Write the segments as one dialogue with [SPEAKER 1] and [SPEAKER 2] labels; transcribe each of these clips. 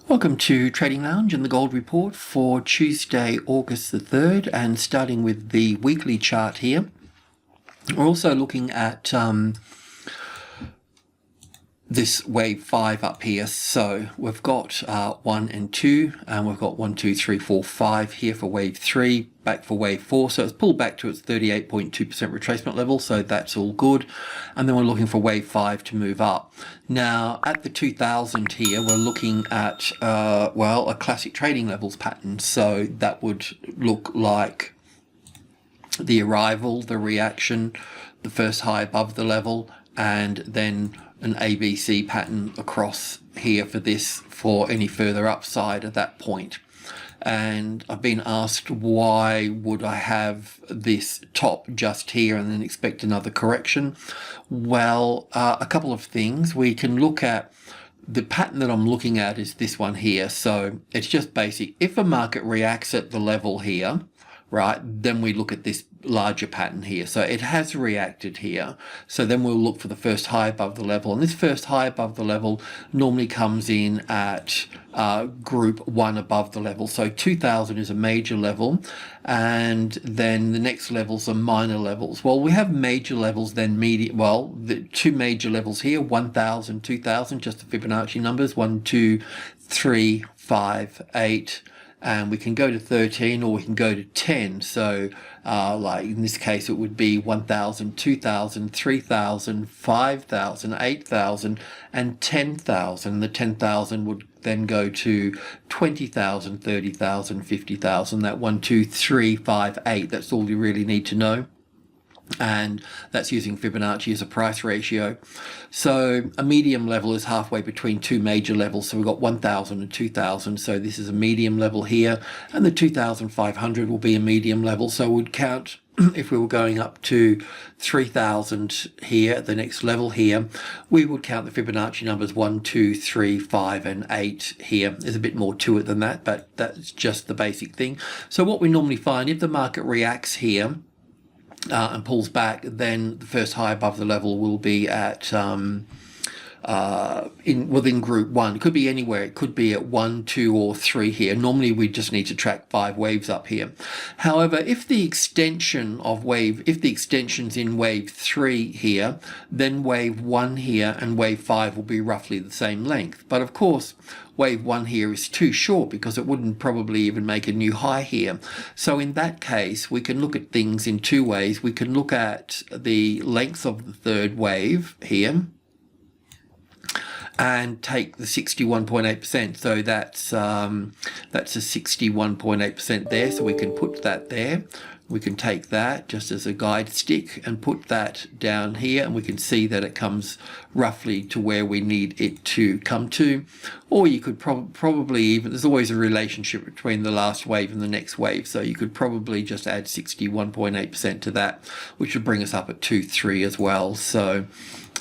[SPEAKER 1] Welcome to Trading Lounge and the Gold Report for Tuesday, August the 3rd, and starting with the weekly chart here. We're also looking at this wave 5 up here. So we've got 1 and 2, and we've got 1, 2, 3, 4, 5 here for wave 3, back for wave 4. So it's pulled back to its 38.2% retracement level, so that's all good. And then we're looking for wave 5 to move up. Now at the 2000 here, we're looking at well, a classic trading levels pattern. So that would look like the arrival, the reaction, the first high above the level, and then an ABC pattern across here for this for any further upside at that point. And I've been asked, why would I have this top just here and then expect another correction? Well, a couple of things. We can look at the pattern that I'm looking at is this one here. So it's just basic. If a market reacts at the level here, right, then we look at this larger pattern here. So it has reacted here. So then we'll look for the first high above the level. And this first high above the level normally comes in at group 1 above the level. So 2000 is a major level, and then the next levels are minor levels. Well, we have major levels, then medium. Well, the two major levels here, 1000, 2000, just the Fibonacci numbers, 1, 2, 3, 5, 8. And we can go to 13 or we can go to 10. So like in this case, it would be 1,000, 2,000, 3,000, 5,000, 8,000, and 10,000. The 10,000 would then go to 20,000, 30,000, 50,000. That 1, 2, 3, 5, 8. That's all you really need to know. And that's using Fibonacci as a price ratio. So a medium level is halfway between two major levels. So we've got 1,000 and 2,000. So this is a medium level here, and the 2,500 will be a medium level. So we'd count, if we were going up to 3,000 here, the next level here, we would count the Fibonacci numbers 1, 2, 3, 5, and 8 here. There's a bit more to it than that, but that's just the basic thing. So what we normally find, if the market reacts here, and pulls back, then the first high above the level will be at within group 1. It could be anywhere. It could be at 1, 2, or 3 here. Normally we just need to track 5 waves up here. However, if the extension of if the extension's in wave 3 here, then wave 1 here and wave 5 will be roughly the same length. But of course, wave 1 here is too short because it wouldn't probably even make a new high here. So in that case, we can look at things in two ways. We can look at the length of the third wave here and take the 61.8%. So that's a 61.8% there. So we can put that there. We can take that just as a guide stick and put that down here, and we can see that it comes roughly to where we need it to come to. Or you could probably even, there's always a relationship between the last wave and the next wave, so you could probably just add 61.8% to that, which would bring us up at 2.3 as well. So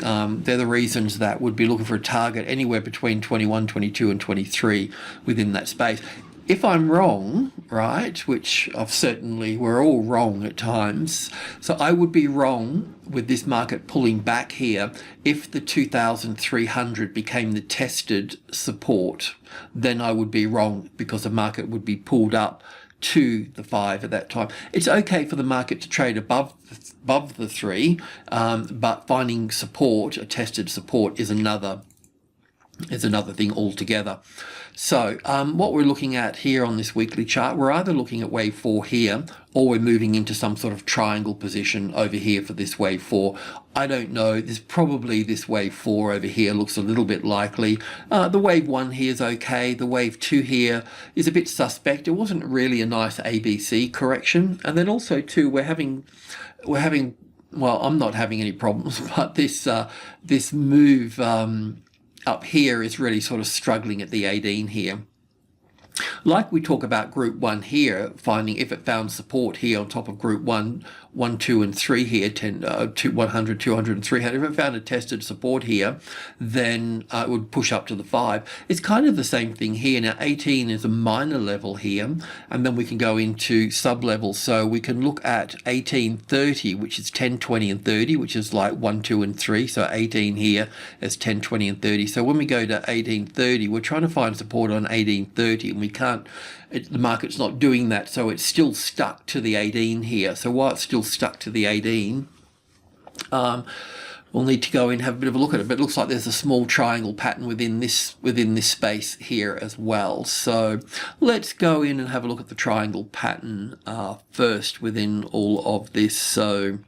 [SPEAKER 1] they're the reasons that would be looking for a target anywhere between 21, 22, and 23 within that space. If I'm wrong, right, which we're all wrong at times, so I would be wrong with this market pulling back here if the 2,300 became the tested support. Then I would be wrong because the market would be pulled up to the 5 at that time. It's okay for the market to trade above the 3, but finding support, a tested support, is another thing altogether. So what we're looking at here on this weekly chart, we're either looking at wave 4 here, or we're moving into some sort of triangle position over here for this wave 4. I don't know. There's probably this wave 4 over here looks a little bit likely. The wave 1 here is okay. The wave 2 here is a bit suspect. It wasn't really a nice ABC correction. And then also too, we're having well, I'm not having any problems, but this move up here is really sort of struggling at the 18 here. Like we talk about group 1 here, finding if it found support here on top of group 1, 1, 2, and 3 here, 100, 200, and 300. If it found a tested support here, then it would push up to the 5. It's kind of the same thing here. Now, 18 is a minor level here, and then we can go into sub-levels. So we can look at 1830, which is 10, 20, and 30, which is like 1, 2, and 3. So 18 here is 10, 20, and 30. So when we go to 1830, we're trying to find support on 1830, and we can't, the market's not doing that, so it's still stuck to the 18 here. So while it's still stuck to the 18, we'll need to go in and have a bit of a look at it, but it looks like there's a small triangle pattern within this space here as well. So let's go in and have a look at the triangle pattern first within all of this. So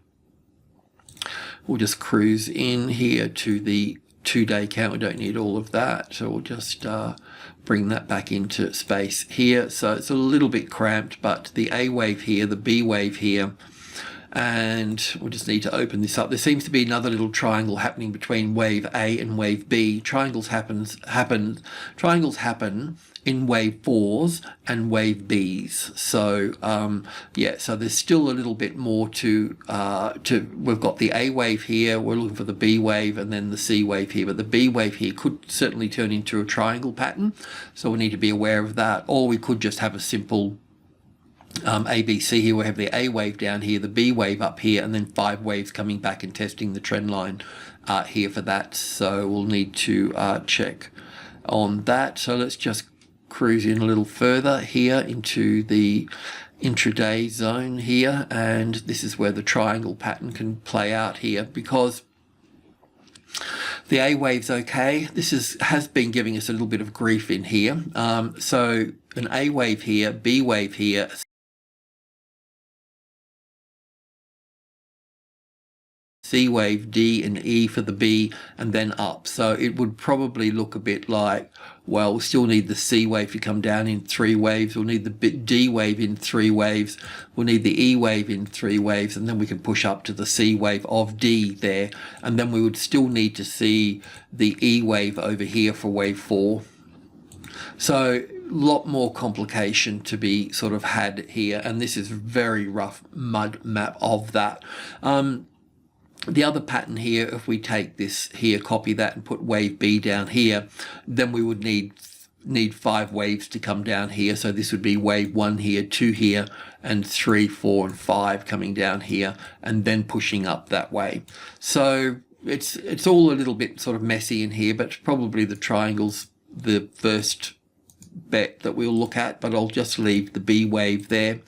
[SPEAKER 1] we'll just cruise in here to the 2-day count. We don't need all of that, so we'll just bring that back into space here. So it's a little bit cramped, but the A wave here, the B wave here, and we'll just need to open this up. There seems to be another little triangle happening between wave A and wave B. Triangles happen in wave 4s and wave Bs. So yeah, so there's still a little bit more to we've got the A wave here, we're looking for the B wave, and then the C wave here, but the B wave here could certainly turn into a triangle pattern, so we need to be aware of that. Or we could just have a simple ABC here. We have the A wave down here, the B wave up here, and then 5 waves coming back and testing the trend line here for that. So we'll need to check on that. So let's just cruise in a little further here into the intraday zone here, and this is where the triangle pattern can play out here, because the A wave's okay. This has been giving us a little bit of grief in here. So an A wave here, B wave here, C wave, D and E for the B, and then up. So it would probably look a bit like, well, we'll still need the C wave to come down in 3 waves. We'll need the D wave in 3 waves. We'll need the E wave in 3 waves, and then we can push up to the C wave of D there. And then we would still need to see the E wave over here for wave 4. So a lot more complication to be sort of had here, and this is a very rough mud map of that. The other pattern here, if we take this here, copy that and put wave B down here, then we would need 5 waves to come down here. So this would be wave 1 here, 2 here, and 3, 4, and 5 coming down here, and then pushing up that way. So it's all a little bit sort of messy in here, but probably the triangle's the first bet that we'll look at, but I'll just leave the B wave there.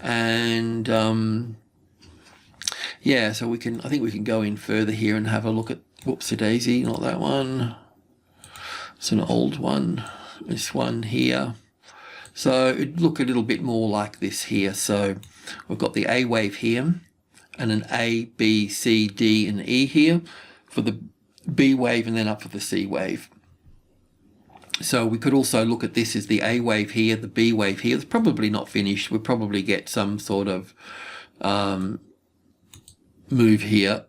[SPEAKER 1] And yeah, so I think we can go in further here and have a look at, whoopsie-daisy, not that one. It's an old one, this one here. So it'd look a little bit more like this here. So we've got the A wave here, and an A, B, C, D, and E here for the B wave, and then up for the C wave. So we could also look at this as the A wave here, the B wave here. It's probably not finished. We'll probably get some sort of move here,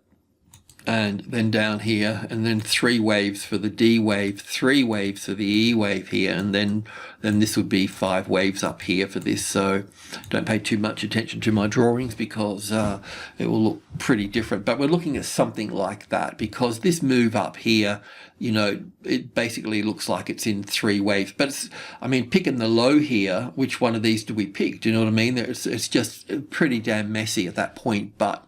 [SPEAKER 1] and then down here, and then 3 waves for the D wave, 3 waves for the E wave here, and then this would be 5 waves up here for this. So don't pay too much attention to my drawings, because it will look pretty different, but we're looking at something like that, because this move up here, you know, it basically looks like it's in 3 waves. But it's, I mean, picking the low here, which one of these do we pick? Do you know what I mean? It's just pretty damn messy at that point. But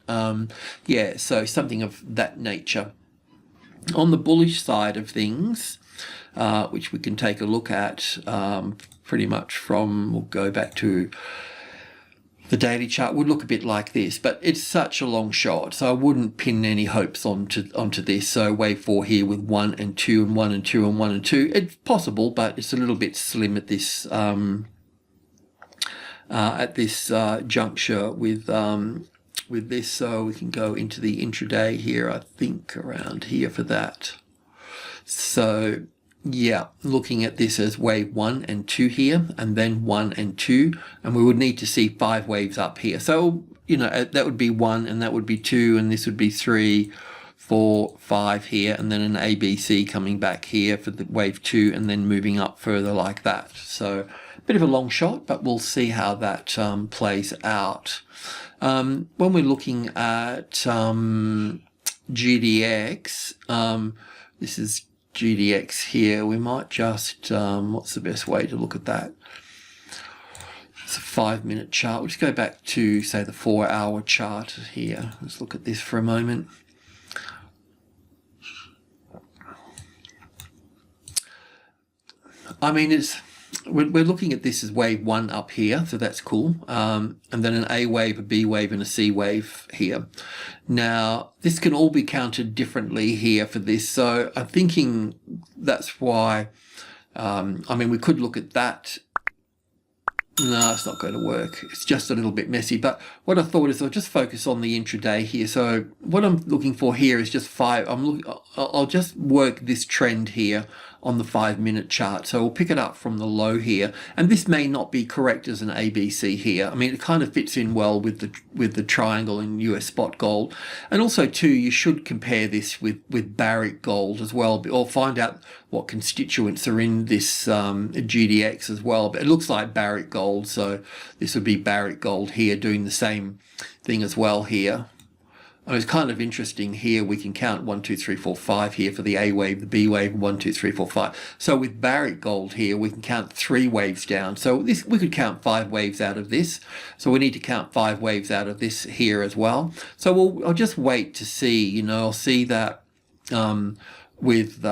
[SPEAKER 1] yeah, so something of that nature. On the bullish side of things, which we can take a look at pretty much from, we'll go back to the daily chart, would look a bit like this, but it's such a long shot, so I wouldn't pin any hopes onto this. So wave 4 here with 1 and 2 and 1 and 2 and 1 and 2. It's possible, but it's a little bit slim at this juncture with this. So we can go into the intraday here, I think around here for that. So yeah, looking at this as wave 1 and 2 here, and then 1 and 2, and we would need to see 5 waves up here. So, you know, that would be 1, and that would be 2, and this would be 3, 4, 5 here, and then an ABC coming back here for the wave 2, and then moving up further like that. So bit of a long shot, but we'll see how that plays out. When we're looking at GDX, this is GDX here. We might just, what's the best way to look at that? It's a 5-minute chart. We'll just go back to, say, the 4-hour chart here. Let's look at this for a moment. I mean, we're looking at this as wave 1 up here, so that's cool. And then an A wave, a B wave, and a C wave here. Now, this can all be counted differently here for this, so I'm thinking that's why, I mean, we could look at that. No, it's not going to work. It's just a little bit messy. But what I thought is I'll just focus on the intraday here. So what I'm looking for here is just I'll just work this trend here on the 5-minute chart. So we'll pick it up from the low here. And this may not be correct as an ABC here. I mean, it kind of fits in well with the triangle in US spot gold. And also too, you should compare this with Barrick gold as well, or find out what constituents are in this GDX as well. But it looks like Barrick gold, so this would be Barrick gold here doing the same thing as well here. And it's kind of interesting here. We can count 1, 2, 3, 4, 5 here for the A wave, the B wave, 1, 2, 3, 4, 5. So with Barrick gold here, we can count 3 waves down. So this, we could count 5 waves out of this. So we need to count 5 waves out of this here as well. So I'll just wait to see. You know, I'll see that with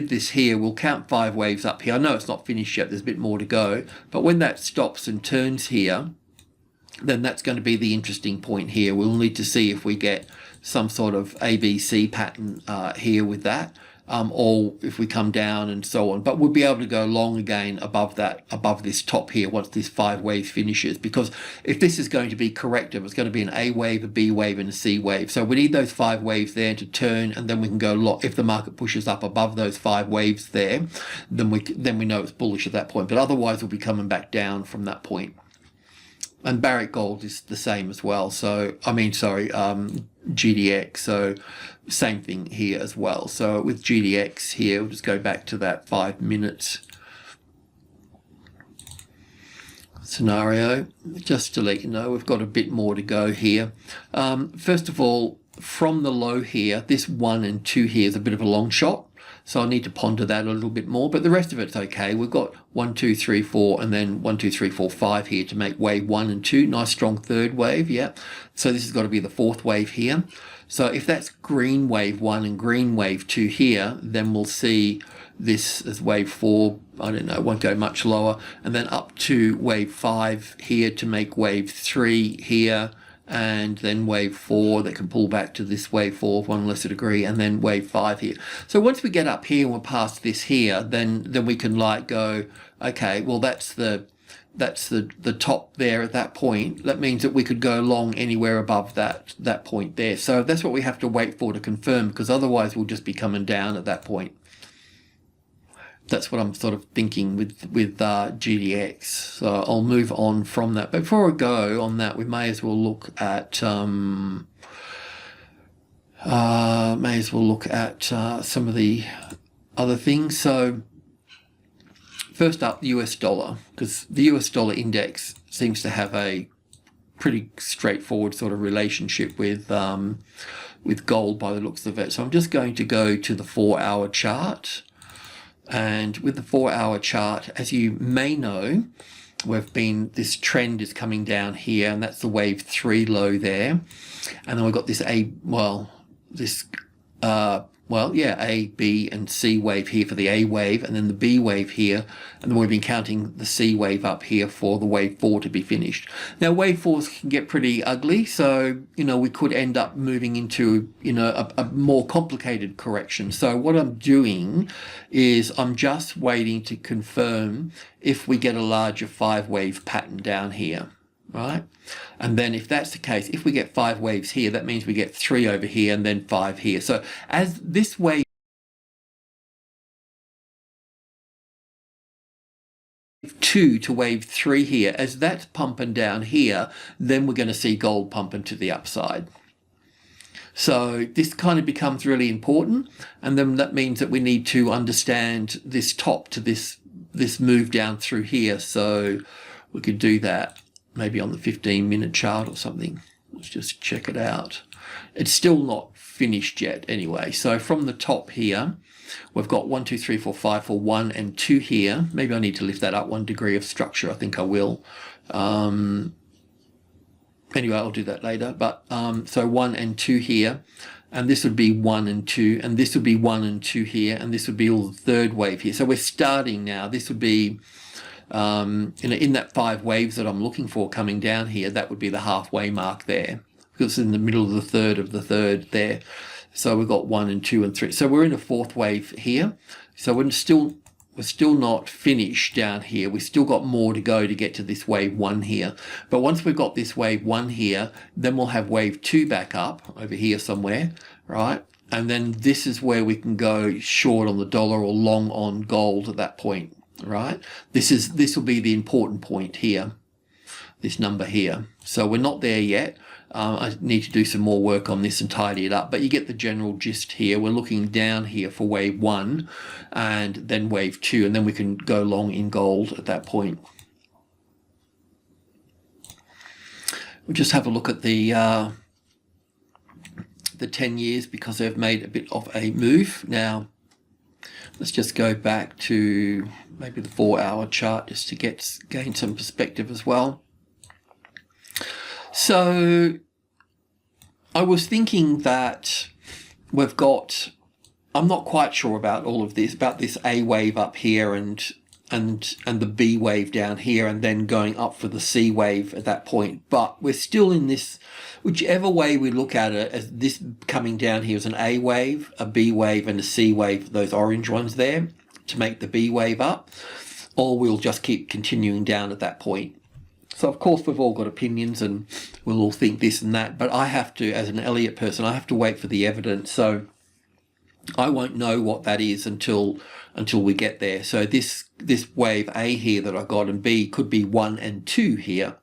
[SPEAKER 1] this here, we'll count 5 waves up here. I know it's not finished yet, there's a bit more to go, but when that stops and turns here, then that's going to be the interesting point here. We'll need to see if we get some sort of ABC pattern here with that, or if we come down and so on. But we'll be able to go long again above this top here once this 5 waves finishes, because if this is going to be corrective, it's going to be an A wave, a B wave, and a C wave. So we need those 5 waves there to turn, and then we can go long. If the market pushes up above those 5 waves there, then we know it's bullish at that point. But otherwise, we'll be coming back down from that point. And Barrick gold is the same as well. So, I mean, sorry, GDX. So same thing here as well. So with GDX here, we'll just go back to that 5-minute scenario. Just to let you know, we've got a bit more to go here. First of all, from the low here, this 1 and 2 here is a bit of a long shot. So I need to ponder that a little bit more, but the rest of it's okay. We've got 1, 2, 3, 4, and then 1, 2, 3, 4, 5 here to make wave 1 and 2. Nice strong 3rd wave, yeah. So this has got to be the 4th wave here. So if that's green wave 1 and green wave 2 here, then we'll see this as wave 4. I don't know, it won't go much lower. And then up to wave 5 here to make wave 3 here. And then wave 4 that can pull back to this wave 4 of 1 lesser degree, and then wave 5 here. So once we get up here and we're past this here, then we can like go, okay, well that's the top there at that point. That means that we could go long anywhere above that point there. So that's what we have to wait for to confirm, because otherwise we'll just be coming down at that point. That's what I'm sort of thinking with GDX. So I'll move on from that. But before I go on that, we may as well look at some of the other things. So first up, the US dollar, because the US dollar index seems to have a pretty straightforward sort of relationship with gold by the looks of it. So I'm just going to go to the 4-hour chart. And with the 4-hour chart, as you may know, this trend is coming down here, and that's the wave 3 low there. And then we've got this A, B, and C wave here for the A wave, and then the B wave here, and then we've been counting the C wave up here for the wave 4 to be finished. Now, wave 4s can get pretty ugly, so, you know, we could end up moving into, you know, a more complicated correction. So what I'm doing is I'm just waiting to confirm if we get a larger 5-wave pattern down here. Right? And then if that's the case, if we get 5 waves here, that means we get 3 over here and then 5 here. So as this wave 2 to wave 3 here, as that's pumping down here, then we're going to see gold pumping to the upside. So this kind of becomes really important, and then that means that we need to understand this top to this move down through here. So we could do that maybe on the 15-minute chart or something. Let's just check it out. It's still not finished yet anyway. So from the top here, we've got 1, 2, 3, 4, 5 for 1 and 2 here. Maybe I need to lift that up 1 degree of structure. I think I will. Anyway, I'll do that later. But so 1 and 2 here, and this would be 1 and 2, and this would be 1 and 2 here, and this would be all the third wave here. So we're starting now. This would be in that 5 waves that I'm looking for coming down here. That would be the halfway mark there, because it's in the middle of the third there. So we've got 1 and 2 and 3. So we're in a 4th wave here. So we're still not finished down here. We've still got more to go to get to this wave 1 here. But once we've got this wave 1 here, then we'll have wave 2 back up over here somewhere, right? And then this is where we can go short on the dollar or long on gold at that point, right? This will be the important point here, this number here. So we're not there yet. I need to do some more work on this and tidy it up, but you get the general gist here. We're looking down here for wave 1 and then wave 2, and then we can go long in gold at that point. We'll just have a look at the 10 years because they've made a bit of a move. Now, let's just go back to maybe the 4-hour chart just to gain some perspective as well. So I was thinking that we've got, I'm not quite sure about all of this, about this A wave up here and the B wave down here, and then going up for the C wave at that point. But we're still in this, whichever way we look at it, as this coming down here is an A wave, a B wave and a C wave, those orange ones there, to make the B wave up, or we'll just keep continuing down at that point. So of course we've all got opinions and we'll all think this and that, but I have to, as an Elliott person, I have to wait for the evidence. So I won't know what that is until we get there. So this wave A here that I got and B could be 1 and 2 here,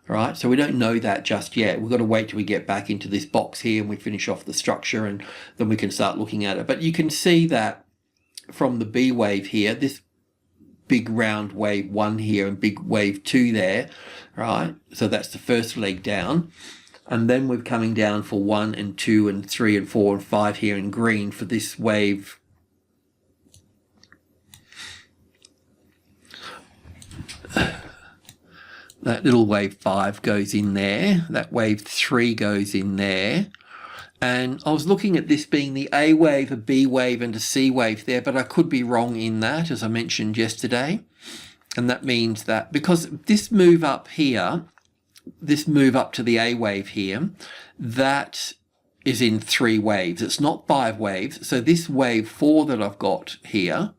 [SPEAKER 1] right? So we don't know that just yet. We've got to wait till we get back into this box here and we finish off the structure, and then we can start looking at it. But you can see that from the B wave here, this big round wave 1 here and big wave 2 there, right? So that's the first leg down, and then we're coming down for 1 and 2 and 3 and 4 and 5 here in green for this wave. That little wave 5 goes in there, that wave 3 goes in there. And I was looking at this being the A wave, a B wave and a C wave there, but I could be wrong in that, as I mentioned yesterday. And that means that because this move up here, this move up to the A wave here, that is in 3 waves. It's not 5 waves. So this wave 4 that I've got here,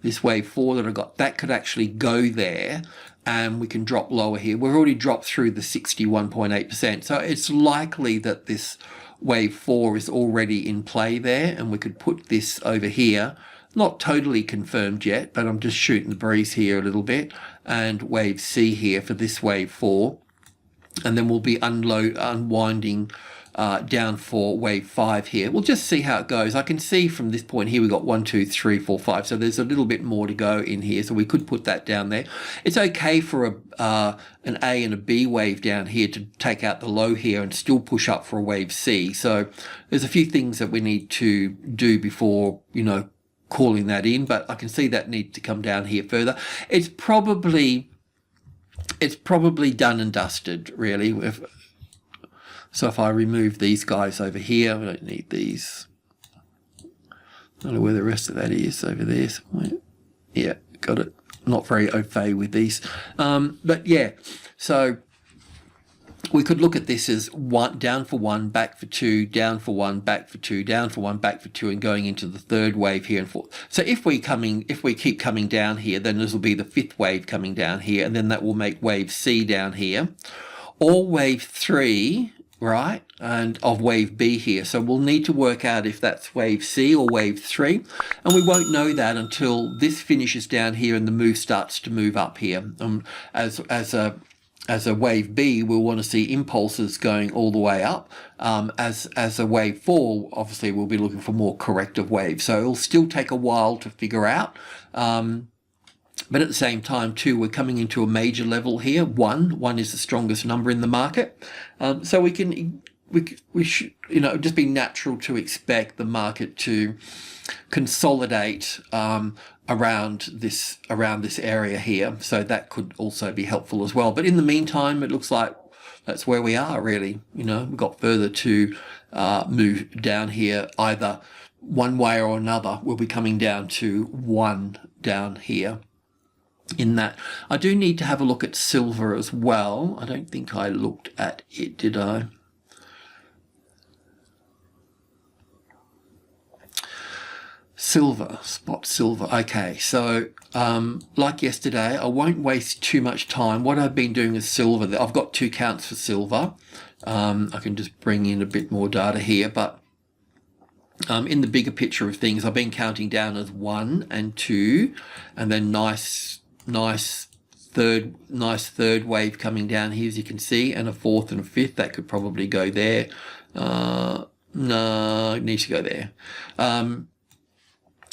[SPEAKER 1] this wave 4 that I've got, that could actually go there and we can drop lower here. We've already dropped through the 61.8%. So it's likely that this wave 4 is already in play there, and we could put this over here. Not totally confirmed yet, but I'm just shooting the breeze here a little bit, and wave C here for this wave 4, and then we'll be unwinding down for wave 5 here. We'll just see how it goes. I can see from this point here we've got 1, 2, 3, 4, 5, so there's a little bit more to go in here, so we could put that down there. It's okay for an A and a B wave down here to take out the low here and still push up for a wave C. So there's a few things that we need to do before, you know, calling that in, but I can see that needs to come down here further. It's probably done and dusted, really. So if I remove these guys over here, I don't need these. I don't know where the rest of that is over there somewhere. Yeah, got it. Not very au fait with these. But yeah, so we could look at this as down for 1, back for 2, down for 1, back for 2, down for 1, back for 2, and going into the 3rd wave here and 4th. So if we keep coming down here, then this will be the 5th wave coming down here, and then that will make wave C down here, or wave 3, right, and of wave B here. So we'll need to work out if that's wave C or wave 3, and we won't know that until this finishes down here and the move starts to move up here. as a wave B, we'll want to see impulses going all the way up. As a wave 4, obviously we'll be looking for more corrective waves. So it'll still take a while to figure out. But at the same time too, we're coming into a major level here. One is the strongest number in the market. So we should, you know, just be natural to expect the market to consolidate around this area here. So that could also be helpful as well. But in the meantime, it looks like that's where we are really. You know, we've got further to move down here, either one way or another. We'll be coming down to 1 down here. In that, I do need to have a look at silver as well. I don't think I looked at it, did I? Silver, spot silver. Okay, so like yesterday, I won't waste too much time. What I've been doing is silver. I've got 2 counts for silver. I can just bring in a bit more data here, but in the bigger picture of things, I've been counting down as 1 and 2, and then nice third wave coming down here, as you can see, and a 4th and a 5th. That could probably go there. No, it needs to go there.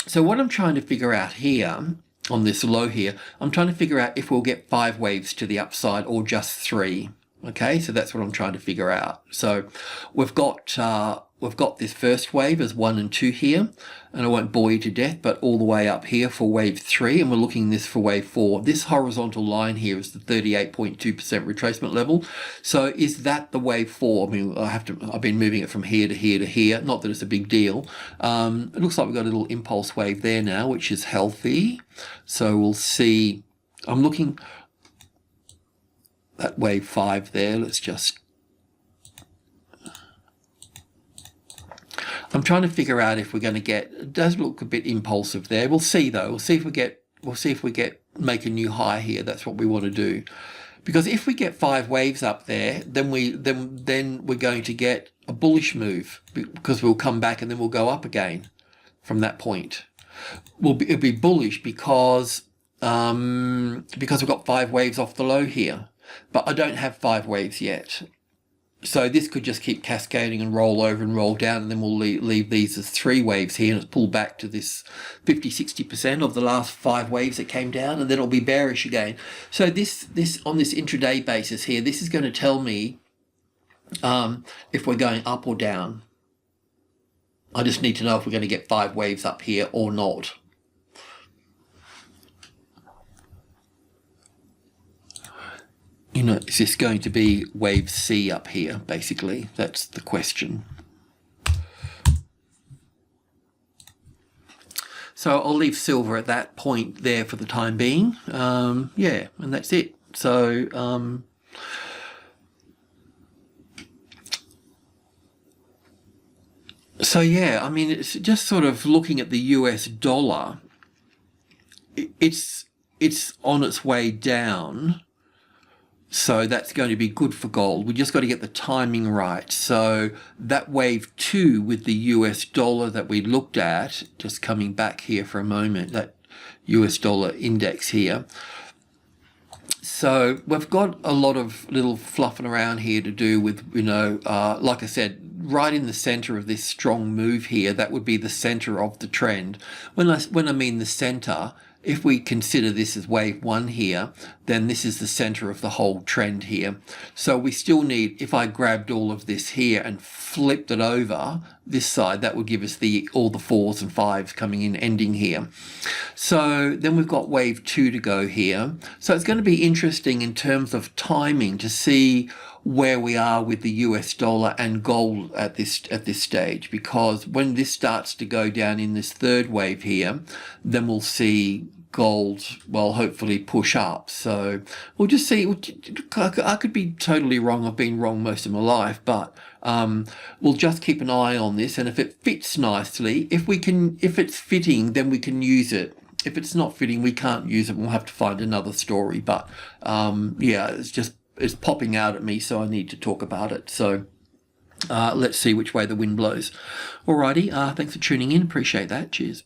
[SPEAKER 1] So what I'm trying to figure out here on this low here, I'm trying to figure out if we'll get 5 waves to the upside or just 3. Okay, so that's what I'm trying to figure out. So we've got this first wave as 1 and 2 here, and I won't bore you to death, but all the way up here for wave 3, and we're looking this for wave 4. This horizontal line here is the 38.2% retracement level. So is that the wave 4? I mean, I've been moving it from here to here to here. Not that it's a big deal. It looks like we've got a little impulse wave there now, which is healthy. So we'll see. I'm looking at wave 5 there. I'm trying to figure out if we're going to get. It does look a bit impulsive there. We'll see though. We'll see if we make a new high here. That's what we want to do, because if we get 5 waves up there, then we're going to get a bullish move, because we'll come back and then we'll go up again from that point. It'll be bullish because we've got 5 waves off the low here, but I don't have 5 waves yet. So this could just keep cascading and roll over and roll down, and then we'll leave these as 3 waves here, and it's pulled back to this 50-60% of the last 5 waves that came down, and then it'll be bearish again. So this on this intraday basis here, this is going to tell me if we're going up or down. I just need to know if we're going to get 5 waves up here or not. You know, is this going to be wave C up here, basically? That's the question. So I'll leave silver at that point there for the time being. Yeah, and that's it. So, yeah, I mean, it's just sort of looking at the US dollar. It's on its way down. So that's going to be good for gold. We just got to get the timing right. So that wave 2 with the US dollar that we looked at, just coming back here for a moment, that US dollar index here. So we've got a lot of little fluffing around here to do with, you know, like I said, right in the center of this strong move here, that would be the center of the trend. When I mean the center, if we consider this as wave 1 here, then this is the center of the whole trend here. So we still need, if I grabbed all of this here and flipped it over this side, that would give us all the 4s and 5s coming in, ending here. So then we've got wave 2 to go here. So it's going to be interesting in terms of timing to see where we are with the US dollar and gold at this stage, because when this starts to go down in this 3rd wave here, then we'll see gold, well, hopefully push up. So we'll just see. I could be totally wrong. I've been wrong most of my life, but we'll just keep an eye on this, and if it fits nicely, if it's fitting, then we can use it. If it's not fitting, we can't use it. We'll have to find another story. But yeah, it's popping out at me, so I need to talk about it. So let's see which way the wind blows. Alrighty, thanks for tuning in. Appreciate that. Cheers.